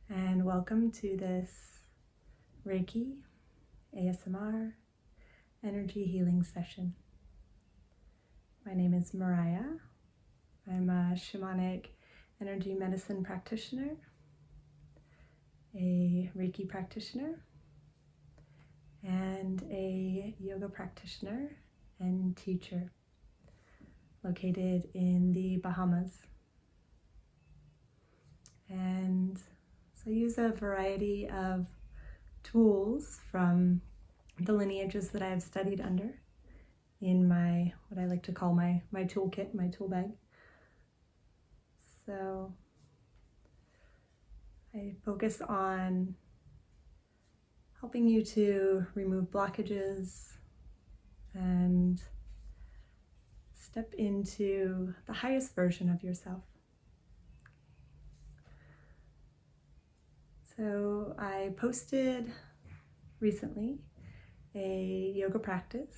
and welcome to this Reiki, ASMR, energy healing session. My name is Mariah. I'm a shamanic energy medicine practitioner, a Reiki practitioner, and a yoga practitioner and teacher located in the Bahamas. And so I use a variety of tools from the lineages that I have studied under in my, what I like to call my toolkit, my tool bag. So I focus on helping you to remove blockages and step into the highest version of yourself. So I posted recently a yoga practice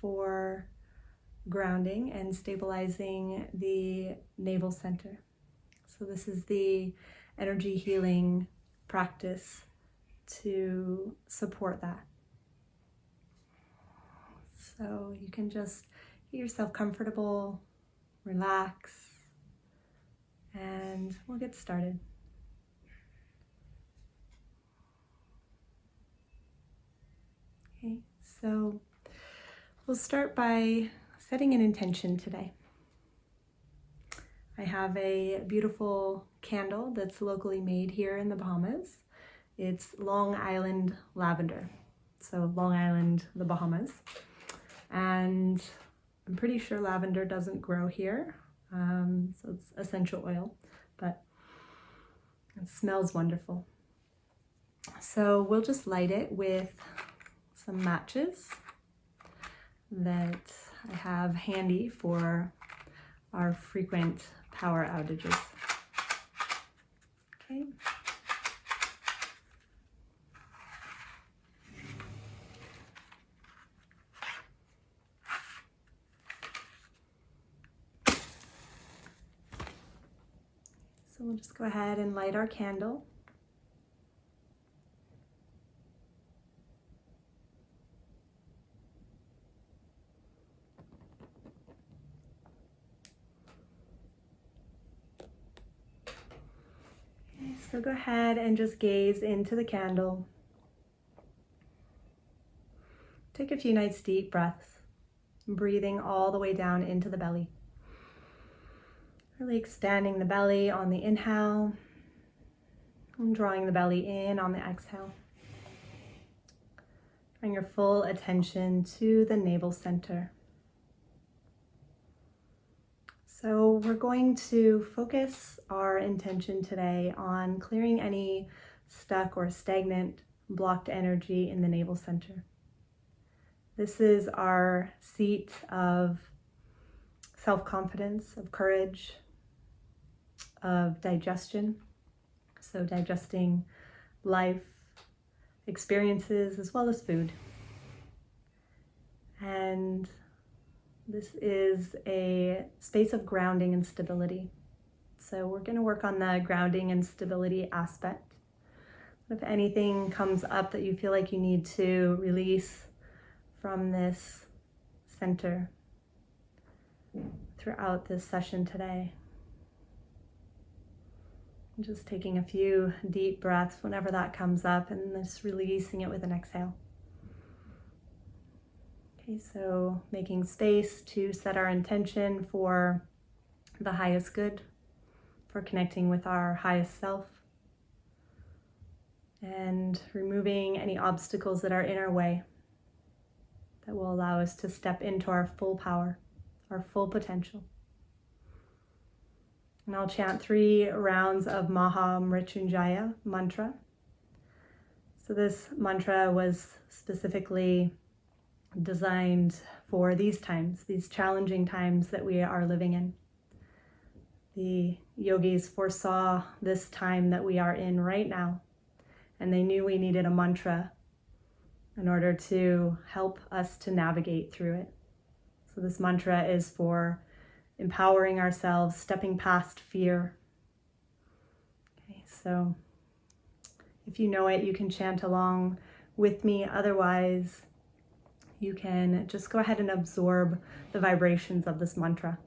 for grounding and stabilizing the navel center. So this is the energy healing practice to support that. So you can just get yourself comfortable, relax, and we'll get started. Okay, so we'll start by setting an intention today. I have a beautiful candle that's locally made here in the Bahamas. It's Long Island lavender, so Long Island, the Bahamas. And I'm pretty sure lavender doesn't grow here, so it's essential oil, but it smells wonderful. So we'll just light it with some matches that I have handy for our frequent power outages. Okay. So we'll just go ahead and light our candle. So go ahead and just gaze into the candle. Take a few nice deep breaths, breathing all the way down into the belly. Really expanding the belly on the inhale and drawing the belly in on the exhale. Bring your full attention to the navel center. So we're going to focus our intention today on clearing any stuck or stagnant, blocked energy in the navel center. This is our seat of self-confidence, of courage, of digestion. So digesting life, experiences, as well as food. And this is a space of grounding and stability. So we're going to work on the grounding and stability aspect. If anything comes up that you feel like you need to release from this center throughout this session today, just taking a few deep breaths whenever that comes up and just releasing it with an exhale. Okay, so making space to set our intention for the highest good, for connecting with our highest self, and removing any obstacles that are in our way that will allow us to step into our full power, our full potential. And I'll chant 3 rounds of Maha Mrityunjaya mantra. So this mantra was specifically designed for these times, these challenging times that we are living in. The yogis foresaw this time that we are in right now, and they knew we needed a mantra in order to help us to navigate through it. So this mantra is for empowering ourselves, stepping past fear. Okay, so If you know it, you can chant along with me. Otherwise, you can just go ahead and absorb the vibrations of this mantra.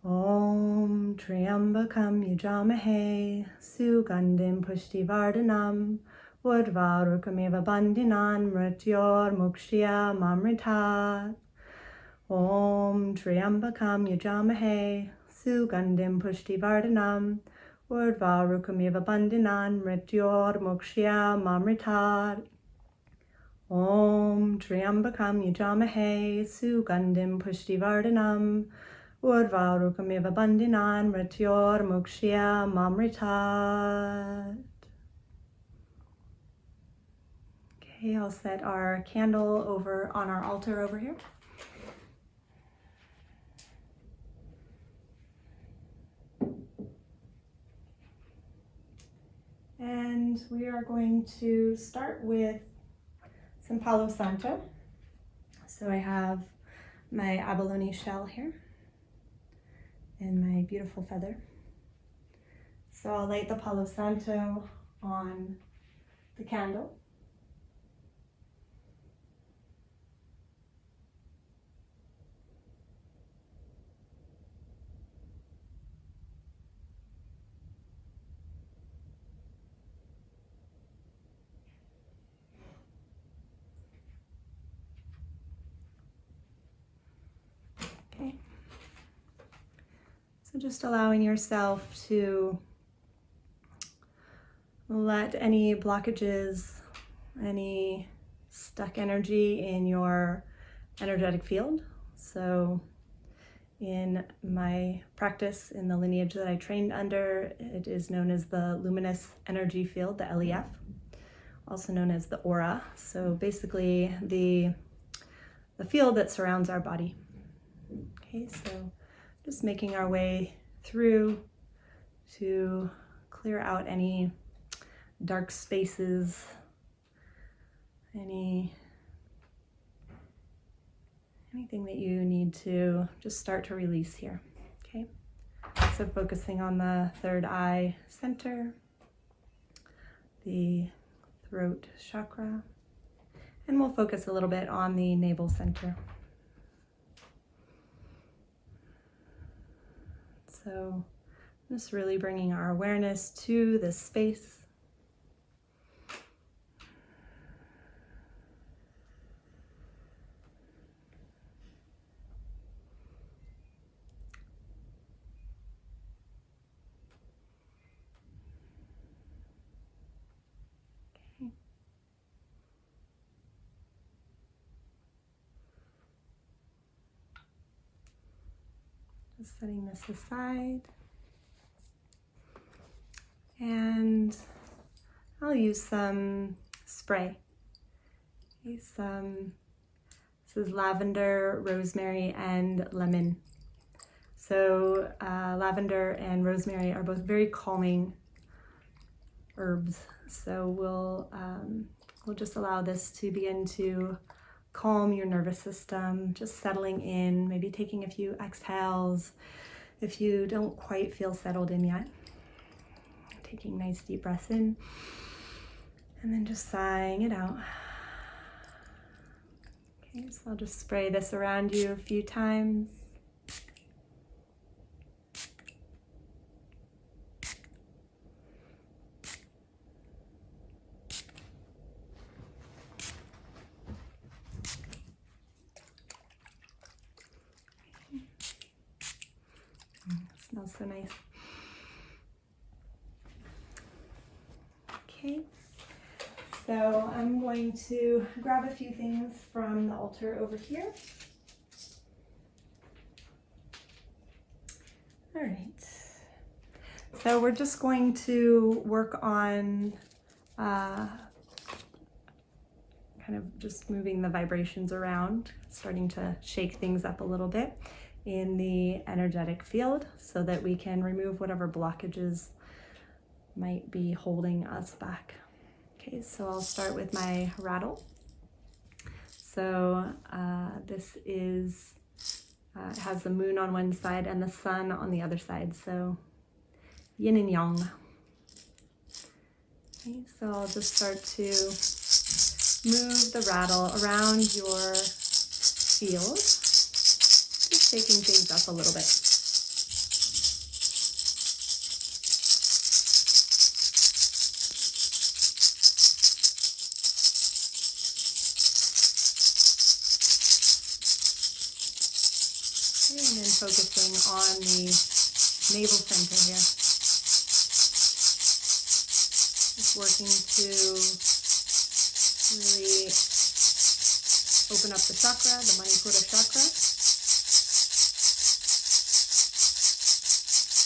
Om Triambakam Yajamahe Sugandim Pushtivardhanam Urvarukamiva Bandhinan Mrityor Mukshya Mamritat. Om Triambakam Yajamahe Sugandim Pushtivardhanam Urvarukamiva Bandhinan Mrityor Mukshya Mamritat. Om Triambakam Yajamahe Sugandim Pushtivardhanam Urvarukamiva Bandhinan Mrityor Mukshya Mamritat. Okay, I'll set our candle over on our altar over here. And we are going to start with some palo santo. So I have my abalone shell here and my beautiful feather. So I'll light the palo santo on the candle. Okay. So just allowing yourself to let any blockages, any stuck energy in your energetic field. So in my practice, in the lineage that I trained under, it is known as the luminous energy field, the LEF, also known as the aura. So basically the field that surrounds our body. Okay, so just making our way through to clear out any dark spaces, anything that you need to just start to release here. Okay, so focusing on the third eye center, the throat chakra, and we'll focus a little bit on the navel center. So just really bringing our awareness to this space. Okay. Just setting this aside, and I'll use some spray. Okay, this is lavender, rosemary, and lemon. So lavender and rosemary are both very calming herbs. So we'll just allow this to begin to calm your nervous system, just settling in, maybe taking a few exhales if you don't quite feel settled in yet. Taking nice deep breaths in and then just sighing it out. Okay, so I'll just spray this around you a few times. Smells so nice. Okay, so I'm going to grab a few things from the altar over here. All right, so we're just going to work on kind of just moving the vibrations around, starting to shake things up a little bit in the energetic field so that we can remove whatever blockages might be holding us back. Okay, so I'll start with my rattle. So this is, it has the moon on one side and the sun on the other side, so yin and yang. Okay, so I'll just start to move the rattle around your field, just shaking things up a little bit. Okay, and then focusing on the navel center here. Just working to really open up the chakra, the Manipura chakra.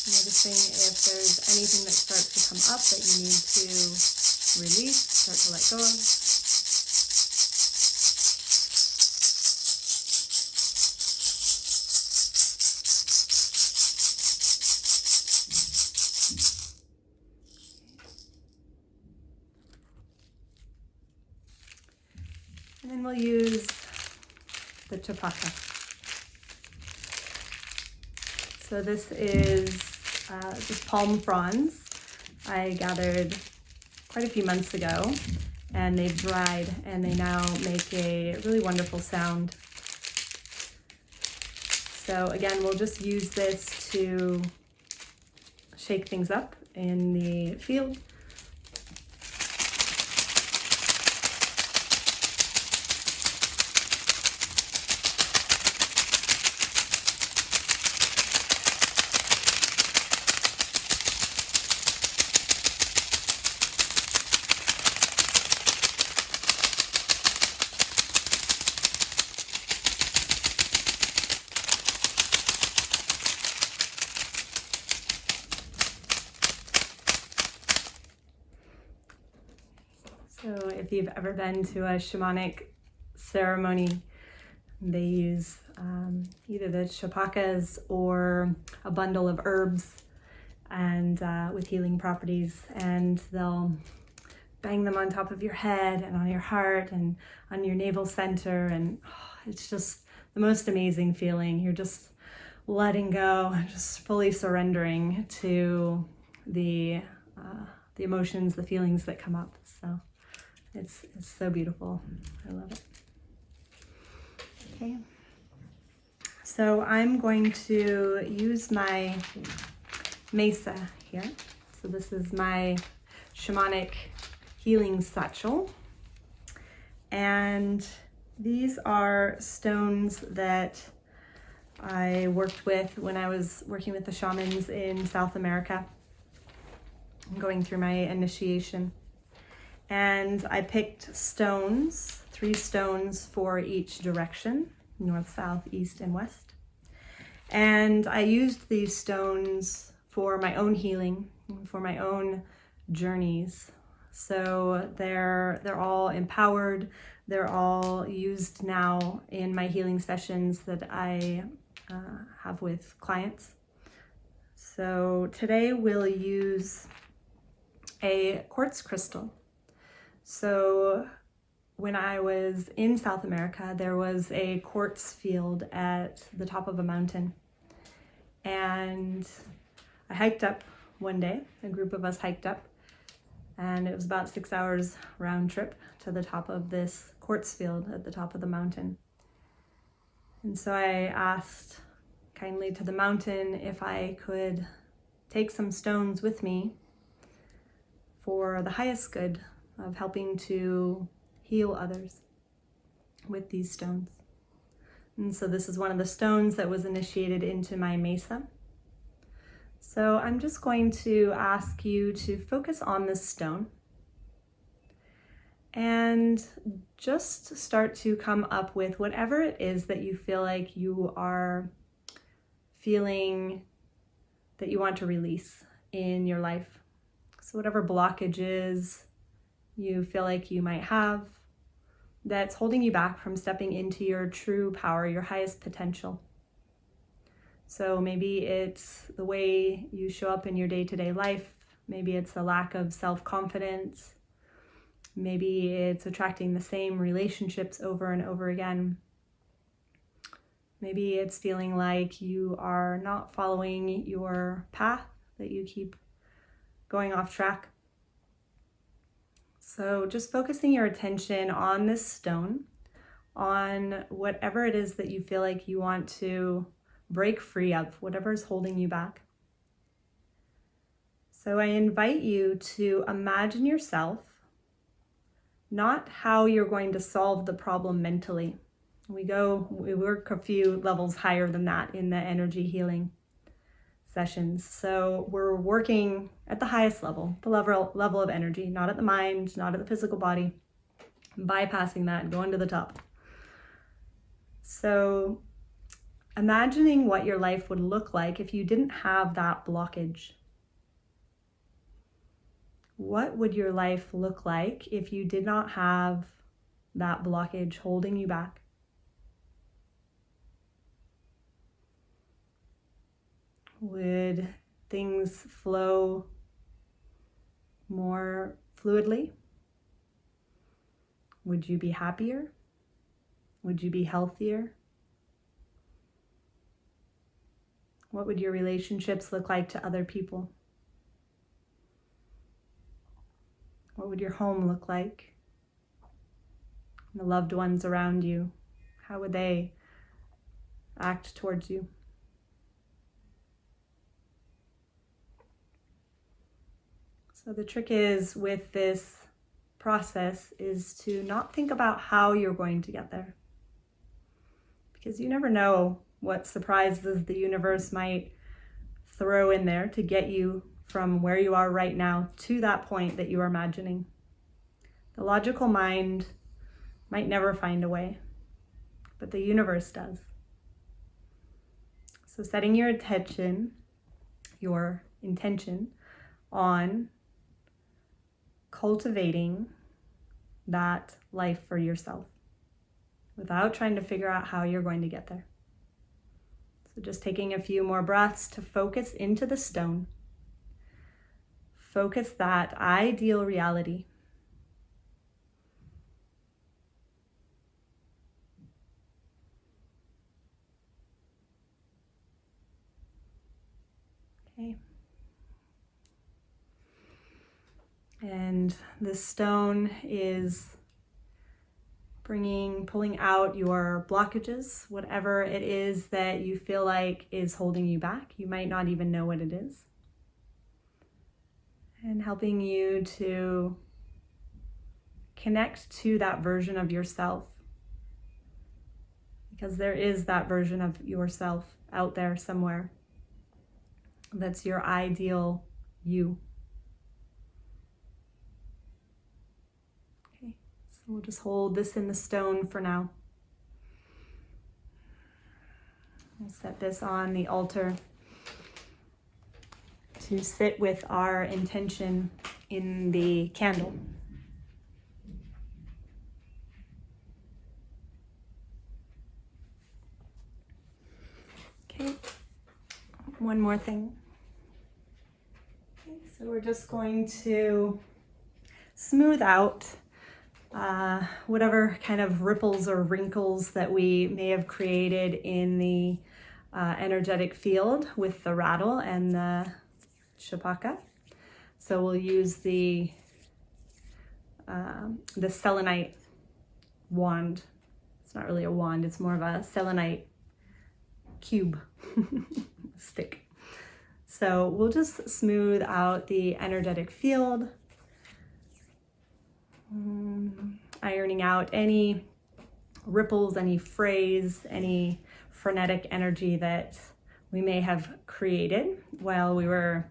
Noticing if there's anything that starts to come up that you need to release, start to let go of. And then we'll use the chapaka. So this is just palm fronds I gathered quite a few months ago, and they've dried and they now make a really wonderful sound. So again, we'll just use this to shake things up in the field. So if you've ever been to a shamanic ceremony, they use either the chapakas or a bundle of herbs and with healing properties, and they'll bang them on top of your head and on your heart and on your navel center, and it's just the most amazing feeling. You're just letting go, just fully surrendering to the emotions, the feelings that come up. So it's so beautiful. I love it. Okay, so I'm going to use my mesa here. So this is my shamanic healing satchel, and these are stones that I worked with when I was working with the shamans in South America, going through my initiation. And I picked stones, 3 stones for each direction, north, south, east, and west. And I used these stones for my own healing, for my own journeys. So they're all empowered. They're all used now in my healing sessions that I have with clients. So today we'll use a quartz crystal. So when I was in South America, there was a quartz field at the top of a mountain. And I hiked up one day, a group of us hiked up, and it was about 6 hours round trip to the top of this quartz field at the top of the mountain. And so I asked kindly to the mountain if I could take some stones with me for the highest good of helping to heal others with these stones. And so this is one of the stones that was initiated into my mesa. So I'm just going to ask you to focus on this stone and just start to come up with whatever it is that you feel like you are feeling that you want to release in your life. So whatever blockages you feel like you might have that's holding you back from stepping into your true power, your highest potential. So maybe it's the way you show up in your day-to-day life. Maybe it's a lack of self-confidence. Maybe it's attracting the same relationships over and over again. Maybe it's feeling like you are not following your path, that you keep going off track. So just focusing your attention on this stone, on whatever it is that you feel like you want to break free of, whatever is holding you back. So I invite you to imagine yourself, not how you're going to solve the problem mentally. We work a few levels higher than that in the energy healing sessions. So we're working at the highest level, the level of energy, not at the mind, not at the physical body, bypassing that and going to the top. So imagining what your life would look like if you didn't have that blockage. What would your life look like if you did not have that blockage holding you back? Would things flow more fluidly? Would you be happier? Would you be healthier? What would your relationships look like to other people? What would your home look like? The loved ones around you, how would they act towards you? So the trick is with this process is to not think about how you're going to get there. Because you never know what surprises the universe might throw in there to get you from where you are right now to that point that you are imagining. The logical mind might never find a way, but the universe does. So setting your intention on cultivating that life for yourself without trying to figure out how you're going to get there. So just taking a few more breaths to focus into the stone. Focus that ideal reality. Okay. And this stone is pulling out your blockages, whatever it is that you feel like is holding you back. You might not even know what it is. And helping you to connect to that version of yourself. Because there is that version of yourself out there somewhere. That's your ideal you. Okay, so we'll just hold this in the stone for now. We'll set this on the altar to sit with our intention in the candle. Okay, one more thing. Okay, so we're just going to smooth out whatever kind of ripples or wrinkles that we may have created in the energetic field with the rattle and the chapaka. So we'll use the selenite wand. It's not really a wand, it's more of a selenite cube stick. So we'll just smooth out the energetic field, ironing out any ripples, any frays, any frenetic energy that we may have created while we were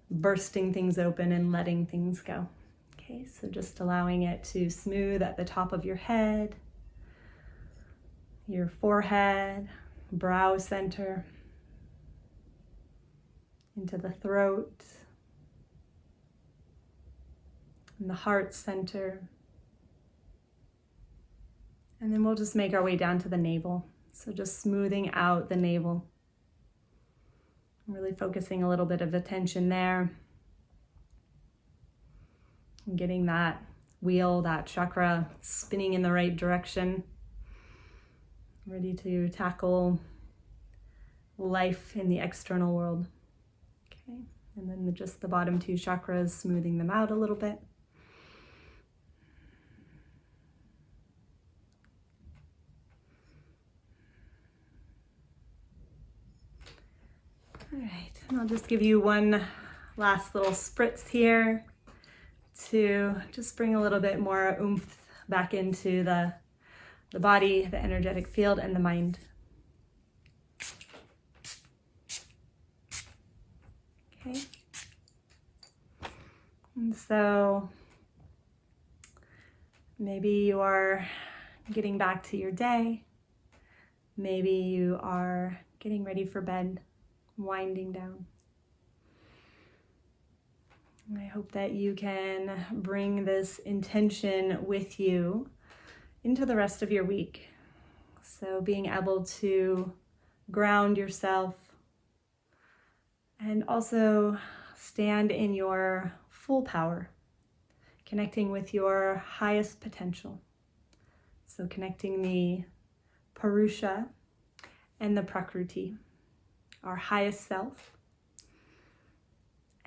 bursting things open and letting things go. Okay, so just allowing it to smooth at the top of your head, your forehead, brow center, into the throat, and the heart center. And then we'll just make our way down to the navel. So just smoothing out the navel. Really focusing a little bit of attention there. And getting that wheel, that chakra spinning in the right direction. Ready to tackle life in the external world. Okay, and then just the bottom two chakras, smoothing them out a little bit. just give you one last little spritz here to just bring a little bit more oomph back into the body, the energetic field, and the mind. Okay. And so maybe you are getting back to your day. Maybe you are getting ready for bed, winding down. I hope that you can bring this intention with you into the rest of your week. So being able to ground yourself and also stand in your full power, connecting with your highest potential. So connecting the Purusha and the Prakriti, our highest self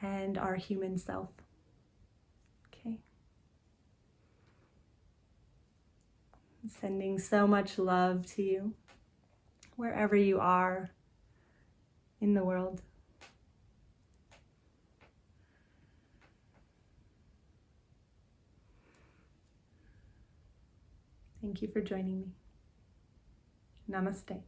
and our human self. Okay. Sending so much love to you wherever you are in the world. Thank you for joining me. Namaste.